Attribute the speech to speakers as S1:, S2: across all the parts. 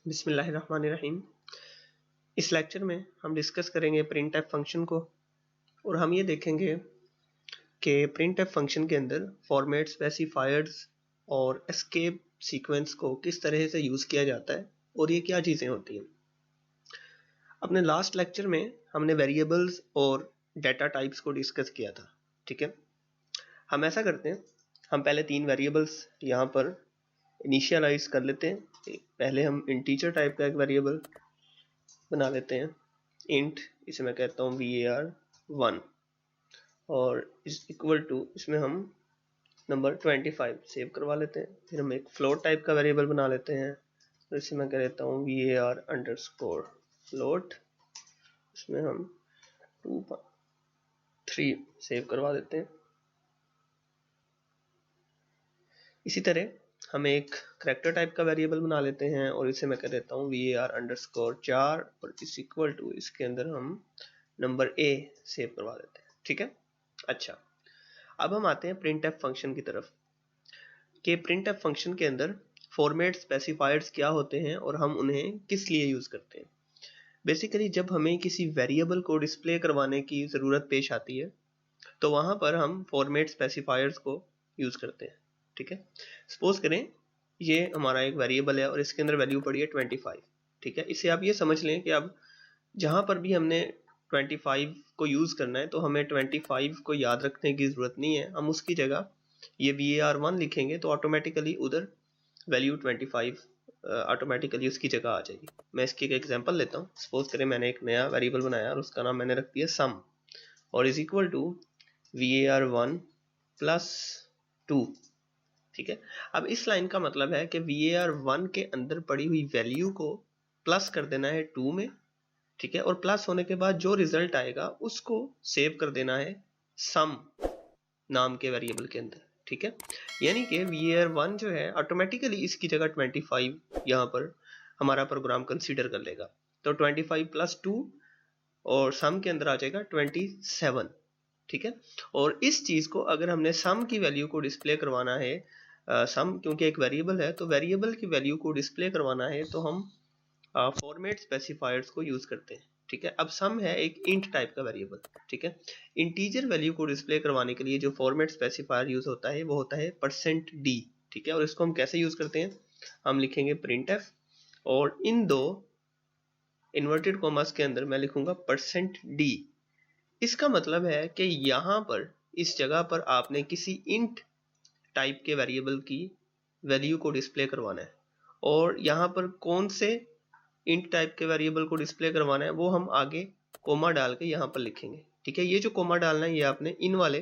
S1: बिस्मिल्लाहिर्रहमानिर्रहीम। इस लेक्चर में हम डिस्कस करेंगे printf फंक्शन को और हम ये देखेंगे कि printf फंक्शन के अंदर फॉर्मेट स्पेसिफायर्स और एस्केप सीक्वेंस को किस तरह से यूज़ किया जाता है और ये क्या चीज़ें होती हैं। अपने लास्ट लेक्चर में हमने वेरिएबल्स और डेटा टाइप्स को डिस्कस किया था, ठीक है। हम ऐसा करते हैं, हम पहले 3 वेरिएबल्स यहाँ पर इनिशियलाइज कर लेते हैं। पहले हम इंटीजर टाइप का एक वेरिएबल बना लेते हैं, इंट, इसे मैं कहता हूँ var1 और इस इक्वल टू इसमें हम नंबर 25 सेव करवा लेते हैं। फिर हम एक फ्लोट टाइप का वेरिएबल बना लेते हैं, तो इसे मैं कह देता हूँ var_float, इसमें हम 2.3 सेव करवा देते हैं। इसी तरह हम एक करैक्टर टाइप का वेरिएबल बना लेते हैं और इसे मैं कह देता हूँ var_4 और इस इक्वल टू इसके अंदर हम नंबर a सेव करवा देते हैं, ठीक है। अच्छा, अब हम आते हैं printf फंक्शन की तरफ कि printf फंक्शन के अंदर फॉर्मेट स्पेसिफायर्स क्या होते हैं और हम उन्हें किस लिए यूज़ करते हैं। बेसिकली जब हमें किसी वेरिएबल को डिस्प्ले करवाने की ज़रूरत पेश आती है तो वहाँ पर हम फॉर्मेट स्पेसिफायर्स को यूज़ करते हैं, ठीक है। सपोज करें ये हमारा एक वेरिएबल है और इसके अंदर वैल्यू पड़ी है 25, ठीक है। इसे आप ये समझ लें कि अब जहाँ पर भी हमने 25 को यूज़ करना है तो हमें 25 को याद रखने की ज़रूरत नहीं है। हम उसकी जगह ये var1 लिखेंगे तो ऑटोमेटिकली उधर वैल्यू 25 ऑटोमेटिकली उसकी जगह आ जाएगी। मैं इसकी एक एग्जांपल लेता हूँ। सपोज करें मैंने एक नया वेरिएबल बनाया और उसका नाम मैंने रख दिया सम और is equal to var1 plus 2, ठीक है। अब इस लाइन का मतलब है कि var1 के अंदर पड़ी हुई वैल्यू को प्लस कर देना है 2 में, ठीक है, और प्लस होने के बाद जो रिजल्ट आएगा उसको सेव कर देना है सम नाम के वेरिएबल के अंदर, ठीक है। यानी कि var1 जो है ऑटोमेटिकली इसकी जगह 25 यहाँ पर हमारा प्रोग्राम कंसीडर कर लेगा, तो 25 प्लस 2 और सम के अंदर आ जाएगा 27, ठीक है। और इस चीज़ को अगर हमने सम की वैल्यू को डिस्प्ले करवाना है, सम क्योंकि एक वेरिएबल है तो वेरिएबल की वैल्यू को डिस्प्ले करवाना है तो हम फॉर्मेट स्पेसिफायर्स को यूज़ करते हैं, ठीक है। अब सम है एक इंट टाइप का वेरिएबल, ठीक है। इंटीजर वैल्यू को डिस्प्ले करवाने के लिए जो फॉर्मेट स्पेसिफायर यूज़ होता है वो होता है %d, ठीक है। और इसको हम कैसे यूज़ करते हैं, हम लिखेंगे printf और इन दो इन्वर्टेड कॉमास के अंदर मैं लिखूंगा %d। इसका मतलब है कि यहाँ पर इस जगह पर आपने किसी इंट टाइप के वेरिएबल की वैल्यू को डिस्प्ले करवाना है और यहाँ पर कौन से इंट टाइप के वेरिएबल को डिस्प्ले करवाना है वो हम आगे कोमा डाल के यहाँ पर लिखेंगे, ठीक है। ये जो कोमा डालना है ये आपने इन वाले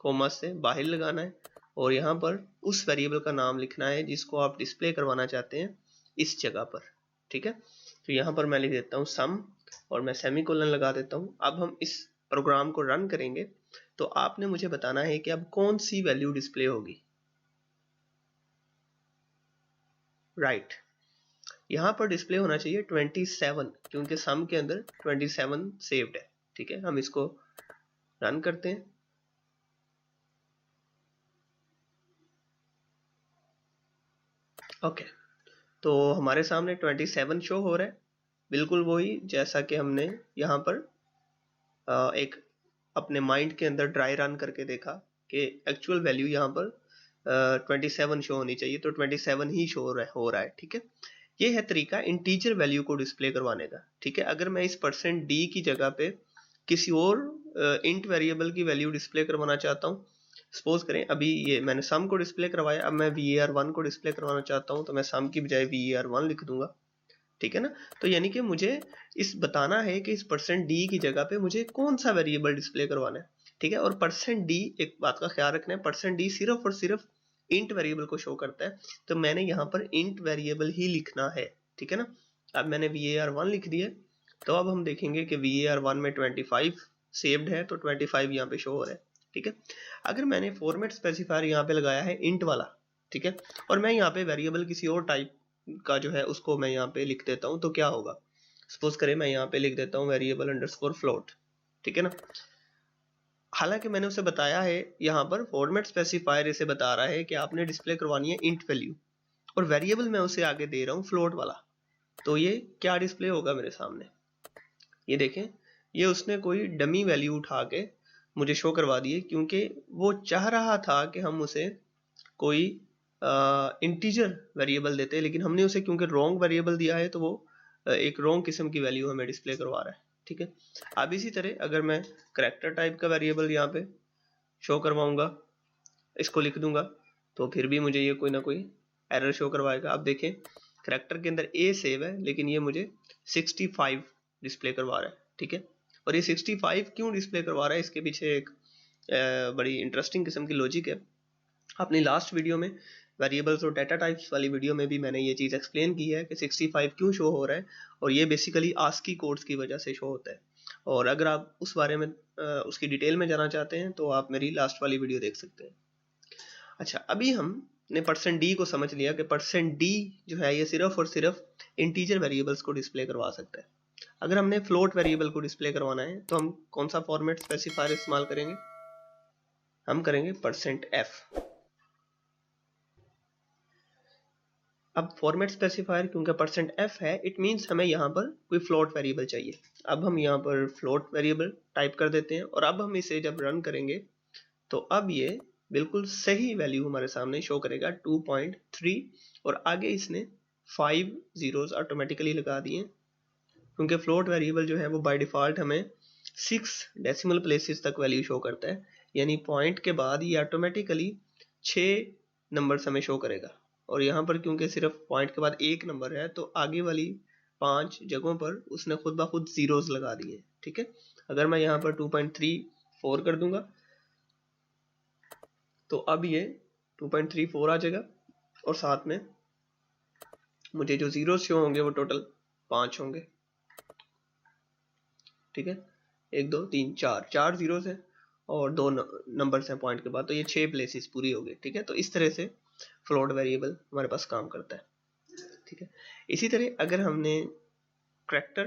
S1: कोमा से बाहर लगाना है और यहाँ पर उस वेरिएबल का नाम लिखना है जिसको आप डिस्प्ले करवाना चाहते हैं इस जगह पर, ठीक है। तो यहाँ पर मैं लिख देता हूँ सम और मैं सेमीकोलन लगा देता हूँ। अब हम इस प्रोग्राम को रन करेंगे तो आपने मुझे बताना है कि अब कौन सी वैल्यू डिस्प्ले होगी, राइट। यहाँ पर डिस्प्ले होना चाहिए 27 क्योंकि सम के अंदर 27 सेव्ड है, ठीक है। हम इसको रन करते हैं। ओके, तो हमारे सामने 27 शो हो रहा है, बिल्कुल वही जैसा कि हमने यहाँ पर एक अपने माइंड के अंदर ड्राई रन करके देखा कि एक्चुअल वैल्यू यहाँ पर 27 शो होनी चाहिए, तो 27 ही शो हो रहा है, ठीक है। ये है तरीका इंटीजर वैल्यू को डिस्प्ले करवाने का, ठीक है। अगर मैं इस %d की जगह पे किसी और इंट वेरिएबल की वैल्यू डिस्प्ले करवाना चाहता हूँ, सपोज करें अभी ये मैंने सम को डिस्प्ले करवाया, अब मैं var1 को डिस्प्ले करवाना चाहता हूँ तो मैं सम की बजाय var1 लिख दूंगा, ठीक है ना। तो यानी कि मुझे इस बताना है कि इस %d की जगह पे मुझे कौन सा वेरिएबल डिस्प्ले करवाना है, ठीक है। और %d, एक बात का ख्याल रखना है, %d सिर्फ और सिर्फ इंट वेरिएबल को शो करता है, तो मैंने यहाँ पर इंट वेरिएबल ही लिखना है, ठीक है ना। अब मैंने var1 लिख दिया, तो अब हम देखेंगे कि var1 में 25 सेव्ड है तो 25 यहाँ पे शो हो रहा है, ठीक है। अगर मैंने फॉर्मेट स्पेसिफायर यहाँ पे लगाया है इंट वाला, ठीक है, और मैं यहाँ पे वेरिएबल किसी और टाइप का जो है उसको मैं यहाँ पे लिख देता हूँ तो क्या होगा। सपोज करें मैं यहाँ पे लिख देता हूँ variable_float, ठीक है ना। हालांकि मैंने उसे बताया है यहाँ पर फॉर्मेट स्पेसिफायर इसे बता रहा है कि आपने डिस्प्ले करवानी है इंट वैल्यू और वेरिएबल मैं उसे आगे दे रहा हूँ फ्लोट वाला, तो ये क्या डिस्प्ले होगा मेरे सामने, ये देखें, ये उसने कोई डमी वैल्यू उठा के मुझे शो करवा दी है, क्योंकि वो चाह रहा था कि हम उसे कोई इंटीजर वेरिएबल देते हैं, लेकिन हमने उसे क्योंकि रॉन्ग वेरिएबल दिया है तो वो एक रॉन्ग किस्म की वैल्यू हमें डिस्प्ले करवा रहा है। ठीक है, अब इसी तरह अगर मैं करैक्टर टाइप का वेरिएबल यहाँ पे शो करवाऊंगा, इसको लिख दूंगा, तो फिर भी मुझे ये कोई ना कोई एरर शो करवाएगा। अब देखें, करैक्टर के अंदर ए सेव है, लेकिन ये मुझे 65 डिस्प्ले करवा रहा है। ठीक है, और ये 65 क्यों डिस्प्ले करवा रहा है, इसके पीछे एक बड़ी इंटरेस्टिंग किस्म की लॉजिक है। अपनी लास्ट वीडियो में, वेरिएबल्स और डाटा टाइप्स वाली वीडियो में भी मैंने ये चीज़ एक्सप्लेन की है कि 65 क्यों शो हो रहा है, और ये बेसिकली आस्की कोड्स की वजह से शो होता है। और अगर आप उस बारे में उसकी डिटेल में जाना चाहते हैं तो आप मेरी लास्ट वाली वीडियो देख सकते हैं। अच्छा, अभी हमने %d को समझ लिया कि %d जो है ये सिर्फ और सिर्फ इंटीजर वेरिएबल्स को डिस्प्ले करवा सकता है। अगर हमने फ्लोट वेरिएबल को डिस्प्ले करवाना है तो हम कौन सा फॉर्मेट स्पेसिफायर इस्तेमाल करेंगे, हम करेंगे %f। अब फॉर्मेट स्पेसिफायर क्योंकि %f है, इट मीन्स हमें यहाँ पर कोई फ्लोट वेरिएबल चाहिए। अब हम यहाँ पर फ्लोट वेरिएबल टाइप कर देते हैं, और अब हम इसे जब रन करेंगे तो अब ये बिल्कुल सही वैल्यू हमारे सामने शो करेगा 2.3, और आगे इसने 5 जीरोस ऑटोमेटिकली लगा दिए, क्योंकि फ्लोट वेरिएबल जो है वो बाय डिफॉल्ट हमें 6 डेसिमल प्लेसेस तक वैल्यू शो करता है, यानी पॉइंट के बाद ये ऑटोमेटिकली 6 नंबर्स हमें शो करेगा। और यहाँ पर क्योंकि सिर्फ पॉइंट के बाद एक नंबर है, तो आगे वाली 5 जगहों पर उसने खुद ब खुद जीरोस लगा दिए। ठीक है, अगर मैं यहाँ पर 2.34 कर दूंगा तो अब ये 2.34 आ जाएगा, और साथ में मुझे जो जीरो शो होंगे वो टोटल 5 होंगे। ठीक है, 1 2 3 4 जीरोस है और 2 नंबर्स हैं पॉइंट के बाद, तो ये 6 प्लेसेस पूरी हो गई। ठीक है, तो इस तरह से फ्लोट वेरिएबल हमारे पास काम करता है। ठीक है, इसी तरह अगर हमने करैक्टर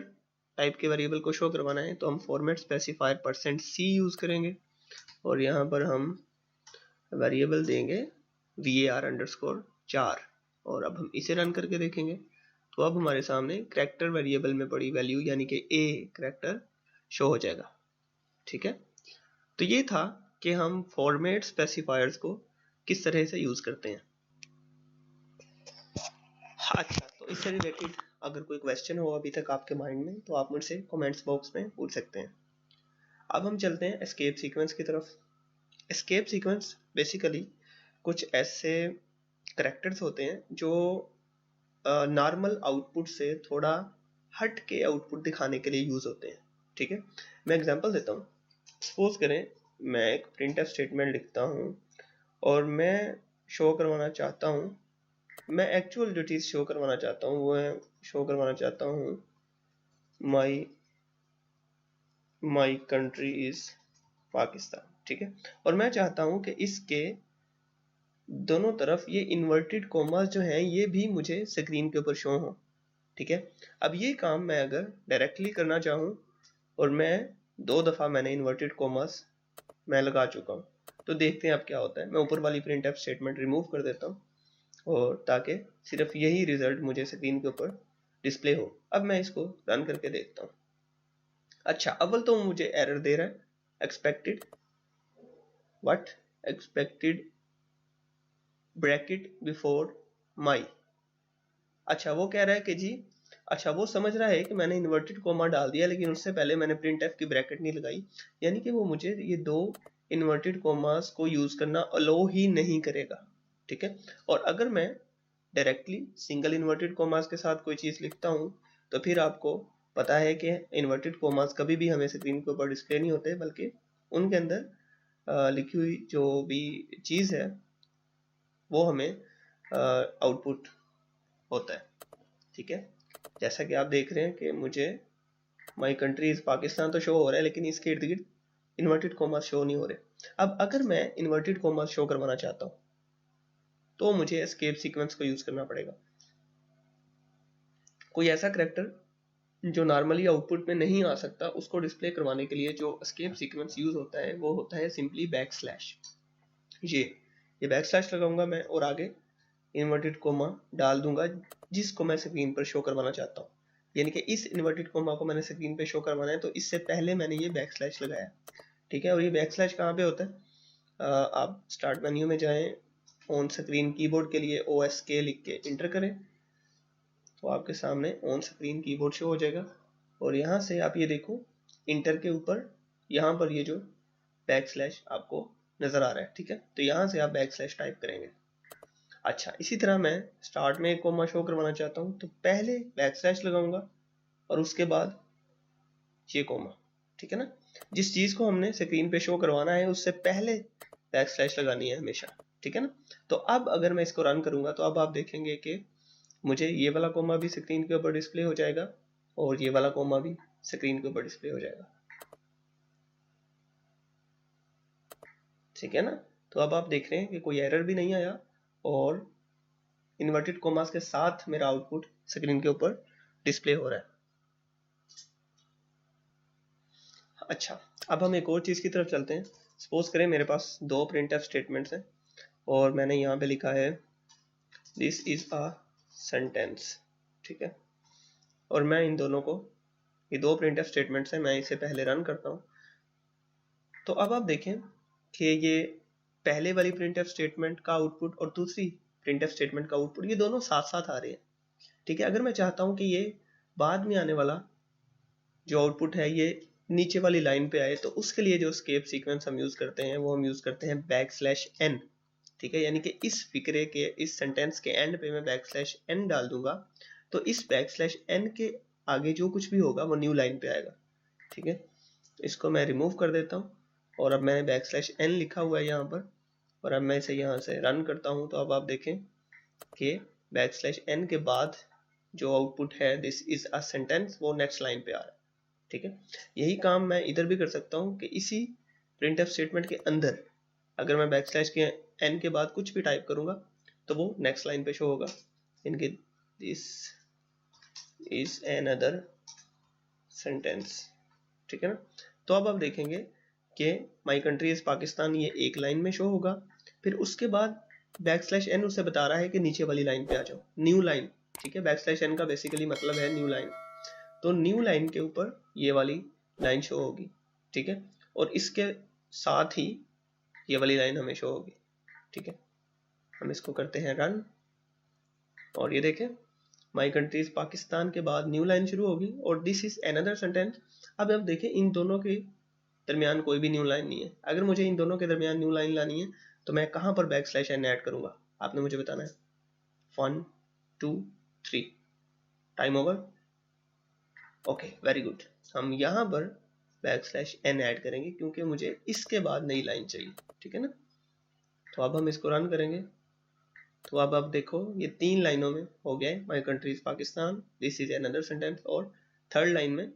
S1: टाइप के वेरिएबल को शो करवाना है तो हम फॉर्मेट स्पेसिफायर %c यूज करेंगे, और यहाँ पर हम वेरिएबल देंगे var_4, और अब हम इसे रन करके देखेंगे तो अब हमारे सामने करैक्टर वेरिएबल में पड़ी वैल्यू यानी कि a करैक्टर शो हो जाएगा। ठीक है, तो ये था कि हम फॉर्मेट स्पेसिफायर्स को किस तरह से यूज करते हैं। अच्छा, तो इससे रिलेटेड अगर कोई क्वेश्चन हो अभी तक आपके माइंड में तो आप मुझसे कमेंट्स बॉक्स में पूछ सकते हैं। अब हम चलते हैं एस्केप सीक्वेंस की तरफ। एस्केप सीक्वेंस बेसिकली कुछ ऐसे करैक्टर्स होते हैं जो नॉर्मल आउटपुट से थोड़ा हट के आउटपुट दिखाने के लिए यूज होते हैं। ठीक है, मैं एग्जांपल देता हूँ। सपोज करें मैं एक प्रिंटफ स्टेटमेंट लिखता हूँ और मैं शो करवाना चाहता हूँ, मैं एक्चुअल जो चीज़ शो करवाना चाहता हूँ वो है, शो करवाना चाहता हूँ माई कंट्री इज पाकिस्तान। ठीक है, और मैं चाहता हूँ कि इसके दोनों तरफ ये इन्वर्टेड कोमास जो हैं ये भी मुझे स्क्रीन के ऊपर शो हो। ठीक है, अब ये काम मैं अगर डायरेक्टली करना चाहूँ और मैं 2 दफ़ा मैंने इन्वर्टेड कोमास मैं लगा चुका हूँ, तो देखते हैं अब क्या होता है। मैं ऊपर वाली प्रिंटफ स्टेटमेंट रिमूव कर देता हूँ, और ताकि सिर्फ यही रिजल्ट मुझे स्क्रीन के ऊपर डिस्प्ले हो। अब मैं इसको रन करके देखता हूँ। अच्छा, अव्वल तो मुझे एरर दे रहा है, एक्सपेक्टेड ब्रैकेट बिफोर माई। अच्छा, वो कह रहा है कि जी, अच्छा वो समझ रहा है कि मैंने इन्वर्टेड कोमा डाल दिया, लेकिन उससे पहले मैंने प्रिंटफ की ब्रैकेट नहीं लगाई, यानी कि वो मुझे ये 2 इन्वर्टेड कोमास को यूज करना अलो ही नहीं करेगा। ठीक है, और अगर मैं डायरेक्टली सिंगल इन्वर्टेड कोमास के साथ कोई चीज़ लिखता हूँ तो फिर आपको पता है कि इन्वर्टेड कोमास कभी भी हमें स्क्रीन के ऊपर डिस्प्ले नहीं होते, बल्कि उनके अंदर लिखी हुई जो भी चीज़ है वो हमें आउटपुट होता है। ठीक है, जैसा कि आप देख रहे हैं कि मुझे माई कंट्री इज पाकिस्तान तो शो हो रहा है, लेकिन इसके इर्द गिर्द इन्वर्टेड कोमास शो नहीं हो रहे। अब अगर मैं इन्वर्टेड कोमास शो करवाना चाहता हूँ तो मुझे एस्केप सीक्वेंस को यूज करना पड़ेगा। कोई ऐसा करैक्टर जो नॉर्मली आउटपुट में नहीं आ सकता उसको डिस्प्ले करवाने के लिए जो एस्केप सीक्वेंस यूज होता है वो होता है सिंपली बैकस्लैश। ये बैकस्लैश लगाऊंगा मैं और आगे इन्वर्टेड कोमा डाल दूंगा जिसको मैं स्क्रीन पर शो करवाना चाहता हूँ। यानी कि इस इन्वर्टेड कोमा को मैंने स्क्रीन पे शो करवाना है, तो इससे पहले मैंने ये बैक स्लैश लगाया, ठीक है। और ये बैक स्लैश कहाँ पे होता है, आप स्टार्ट मेन्यू में जाएं, ऑन स्क्रीन कीबोर्ड के लिए OSK लिख के इंटर करें, तो आपके सामने ऑन स्क्रीन कीबोर्ड शो हो जाएगा। और यहाँ से आप ये देखो, इंटर के ऊपर यहाँ पर ये जो बैक स्लैश आपको नज़र आ रहा है, ठीक है। तो यहाँ से आप बैक स्लैश टाइप करेंगे। अच्छा, इसी तरह मैं स्टार्ट में एक कोमा शो करवाना चाहता हूँ, तो पहले बैक स्लैश लगाऊंगा और उसके बाद ये कोमा, ठीक है ना। जिस चीज़ को हमने स्क्रीन पे शो करवाना है उससे पहले बैक स्लैश लगानी है हमेशा, ठीक है ना। तो अब अगर मैं इसको रन करूंगा तो अब आप देखेंगे कि मुझे ये वाला कोमा भी स्क्रीन के ऊपर डिस्प्ले हो जाएगा और ये वाला कोमा भी स्क्रीन के ऊपर डिस्प्ले हो जाएगा, ठीक है ना। तो अब आप देख रहे हैं कि कोई एरर भी नहीं आया और इन्वर्टेड कोमास के साथ मेरा आउटपुट स्क्रीन के ऊपर डिस्प्ले हो रहा है। अच्छा, अब हम एक और चीज़ की तरफ चलते हैं। सपोज करें मेरे पास दो प्रिंटफ स्टेटमेंट्स हैं और मैंने यहाँ पे लिखा है दिस इज अ सेंटेंस, ठीक है। और मैं इन दोनों को, ये दो प्रिंटफ स्टेटमेंट्स हैं, मैं इसे पहले रन करता हूँ। तो अब आप देखें कि ये पहले वाली प्रिंटफ स्टेटमेंट का आउटपुट और दूसरी प्रिंटफ स्टेटमेंट का आउटपुट, ये दोनों साथ साथ आ रहे हैं, ठीक है। अगर मैं चाहता हूँ कि ये बाद में आने वाला जो आउटपुट है ये नीचे वाली लाइन पे आए, तो उसके लिए जो स्केप सीक्वेंस हम यूज करते हैं वो हम यूज करते हैं \n, ठीक है। यानी कि इस फिक्रे के, इस सेंटेंस के एंड पे मैं \n डाल दूंगा, तो इस \n के आगे जो कुछ भी होगा वो न्यू लाइन पे आएगा, ठीक है। तो इसको मैं रिमूव कर देता हूँ और अब मैंने \n लिखा हुआ है यहाँ पर, और अब मैं इसे यहाँ से रन करता हूँ। तो अब आप देखें कि \n के बाद जो आउटपुट है दिस इज अ सेंटेंस, वो नेक्स्ट लाइन पे आ रहा है, ठीक है। यही काम मैं इधर भी कर सकता हूँ कि इसी प्रिंटफ स्टेटमेंट के अंदर अगर मैं के n के बाद कुछ भी टाइप करूंगा तो वो नेक्स्ट लाइन पे शो होगा, इनके दिस इज अनदर सेंटेंस, ठीक है ना। तो अब आप देखेंगे कि माई कंट्री इज पाकिस्तान, ये एक लाइन में शो होगा, फिर उसके बाद \n उसे बता रहा है कि नीचे वाली लाइन पे आ जाओ, न्यू लाइन, ठीक है। \n का बेसिकली मतलब है न्यू लाइन, तो न्यू लाइन के ऊपर ये वाली लाइन शो होगी, ठीक है। और इसके साथ ही ये वाली लाइन हमें शो होगी, ठीक है। हम इसको करते हैं रन और ये देखें माई कंट्री इज पाकिस्तान के बाद न्यू लाइन शुरू होगी और दिस इज अनदर सेंटेंस। अब देखें इन दोनों के दरमियान कोई भी न्यू लाइन नहीं है। अगर मुझे इन दोनों के दरमियान न्यू लाइन लानी है तो मैं कहाँ पर \n ऐड करूंगा, आपने मुझे बताना है। 1 2 3 time over, okay very good. हम यहाँ पर \n ऐड करेंगे क्योंकि मुझे इसके बाद नई लाइन चाहिए, ठीक है ना। तो अब हम इसको रन करेंगे, तो अब आप देखो ये 3 लाइनों में हो गया है my country is Pakistan, this is another sentence, और थर्ड लाइन में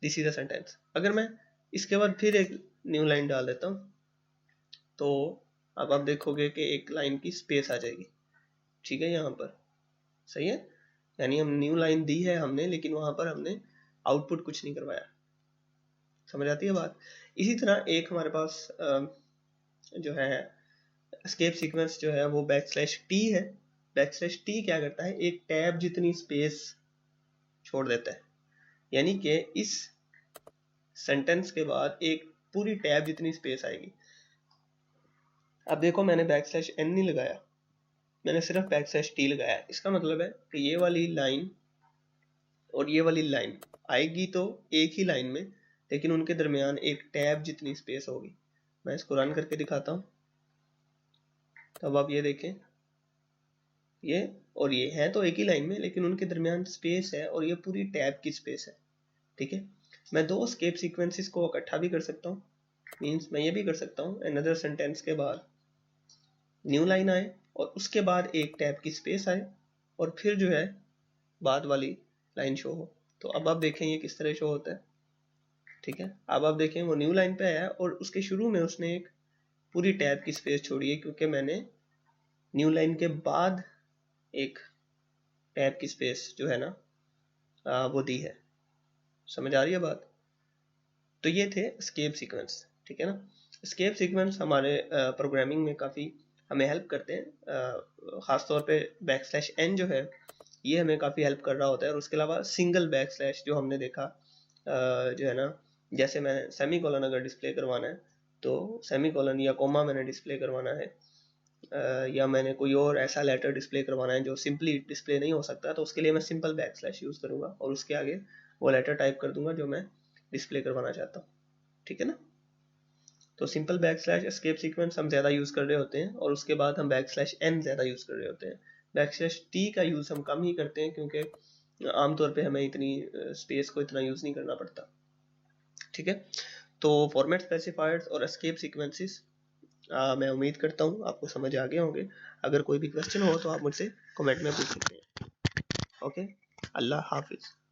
S1: दिस इज अ सेंटेंस। अगर मैं इसके बाद फिर एक न्यू लाइन डाल देता हूँ तो अब आप देखोगे कि एक लाइन की स्पेस आ जाएगी, ठीक है, यहाँ पर सही है। यानी हम न्यू लाइन दी है हमने, लेकिन वहां पर हमने आउटपुट कुछ नहीं करवाया, समझ आती है बात। इसी तरह एक हमारे पास जो है एस्केप सीक्वेंस जो है वो \t है। \t क्या करता है, एक टैब जितनी स्पेस छोड़ देता है, यानी कि इस सेंटेंस के बाद एक पूरी टैब जितनी स्पेस आएगी। अब देखो मैंने \n नहीं लगाया, मैंने सिर्फ \t लगाया। इसका मतलब है कि ये वाली लाइन और ये वाली लाइन आएगी तो एक ही लाइन में, लेकिन उनके दरमियान एक टैब जितनी स्पेस होगी। मैं इसको रन करके दिखाता हूँ, तब आप ये देखें ये और ये है तो एक ही लाइन में, लेकिन उनके दरमियान स्पेस है और ये पूरी टैब की स्पेस है, ठीक है। मैं दो स्केप सीक्वेंसेस को इकट्ठा भी कर सकता हूँ, मीन्स मैं ये भी कर सकता हूँ अनदर सेंटेंस के बाद न्यू लाइन आए और उसके बाद एक टैब की स्पेस आए और फिर जो है बाद वाली लाइन शो हो। तो अब आप देखें ये किस तरह शो होता है, ठीक है। अब आप देखें वो न्यू लाइन पे आया और उसके शुरू में उसने एक पूरी टैब की स्पेस छोड़ी है, क्योंकि मैंने न्यू लाइन के बाद एक टैब की स्पेस जो है ना वो दी है, समझ आ रही है बात। तो ये थे एस्केप सीक्वेंस, ठीक है ना। एस्केप सीक्वेंस हमारे प्रोग्रामिंग में काफ़ी हमें हेल्प करते हैं, ख़ासतौर पे \n जो है ये हमें काफ़ी हेल्प कर रहा होता है। और उसके अलावा सिंगल बैक स्लैश जो हमने देखा जो है ना, जैसे मैं सेमी कॉलन अगर डिस्प्ले करवाना है तो सेमी कॉलन या कोमा मैंने डिस्प्ले करवाना है, या मैंने कोई और ऐसा लेटर डिस्प्ले करवाना है जो सिंपली डिस्प्ले नहीं हो सकता, तो उसके लिए मैं सिंपल बैक स्लैश यूज़ करूँगा और उसके आगे वो लेटर टाइप कर दूंगा जो मैं डिस्प्ले करवाना चाहता हूँ। ठीक है ना। तो simple back slash escape sequence हम ज़्यादा यूज़ कर रहे होते हैं और उसके बाद हम बैक स्लैश एन ज़्यादा यूज़ कर रहे होते हैं। बैक स्लैश टी का यूज़ हम कम ही करते हैं क्योंकि आमतौर पे हमें इतनी स्पेस को इतना यूज़ नहीं करना पड़ता। ठीक है। तो फॉर्मेट स्पेसिफायर्स और एस्केप सीक्वेंसेस मैं उम्मीद करता हूँ आपको समझ आ गए होंगे। अगर कोई भी क्वेश्चन हो तो आप मुझसे कमेंट में पूछ सकते हैं। ओके, अल्लाह हाफिज़।